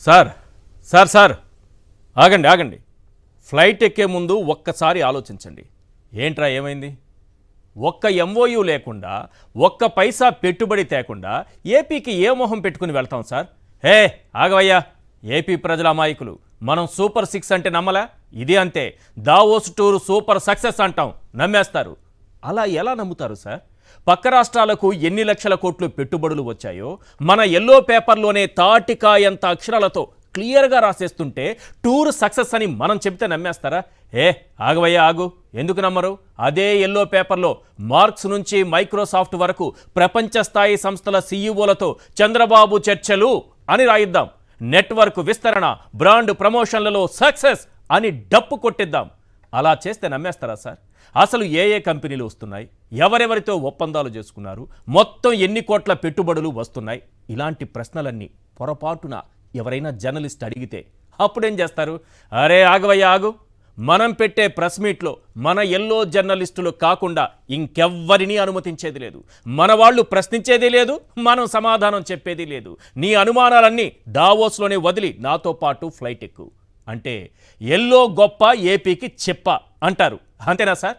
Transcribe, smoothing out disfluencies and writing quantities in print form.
Sir sir sir ఆగండి ఆగండి. Flight ఎక్కే ముందు ఒక్కసారి ఆలోచించండి. ఏంట్రా ఏమైంది? ఒక్క ఎంఓయూ లేకుండా ఒక్క పైసా పెట్టుబడి తేకుండా ఏపీకి ఏ మొహం పెట్టుకుని వెళ్తాం సార్? హే ఆగవయ్యా, ఏపీ ప్రజల అమాయకులు. మనం సూపర్ 6 అంటే నమ్మలా? ఇది అంతే. దావోస్ టూర్ సూపర్ సక్సెస్ అంటాం, నమ్మేస్తారు. అలా ఎలా నమ్ముతారు సార్? పక్క రాష్ట్రాలకు ఎన్ని లక్షల కోట్లు పెట్టుబడులు వచ్చాయో మన ఎల్లో పేపర్లోనే తాటికాయంత అక్షరాలతో క్లియర్గా రాసేస్తుంటే టూర్ సక్సెస్ అని మనం చెబితే నమ్మేస్తారా? ఆగవయ్యా ఆగు, ఎందుకు నమ్మరు? అదే ఎల్లో పేపర్లో మార్క్స్ నుంచి మైక్రోసాఫ్ట్ వరకు ప్రపంచ స్థాయి సంస్థల సీఈఓలతో చంద్రబాబు చర్చలు అని రాయిద్దాం. నెట్వర్క్ విస్తరణ, బ్రాండ్ ప్రమోషన్లలో సక్సెస్ అని డప్పు కొట్టిద్దాం. అలా చేస్తే నమ్మేస్తారా సార్? అసలు ఏ కంపెనీలు వస్తున్నాయి, ఎవరెవరితో ఒప్పందాలు చేసుకున్నారు, మొత్తం ఎన్ని కోట్ల పెట్టుబడులు వస్తున్నాయి? ఇలాంటి ప్రశ్నలన్నీ పొరపాటున ఎవరైనా జర్నలిస్ట్ అడిగితే అప్పుడేం చేస్తారు? అరే ఆగవయ్య ఆగు, మనం పెట్టే ప్రెస్ మీట్లో మన ఎల్లో జర్నలిస్టులు కాకుండా ఇంకెవ్వరినీ అనుమతించేది లేదు. మన వాళ్ళు ప్రశ్నించేది లేదు, మనం సమాధానం చెప్పేది లేదు. నీ అనుమానాలన్నీ దావోస్లోనే వదిలి నాతో పాటు ఫ్లైట్ ఎక్కు అంటే ఎల్లో గొప్ప, ఏపీకి చెప్ప అంటారు. అంతేనా సార్?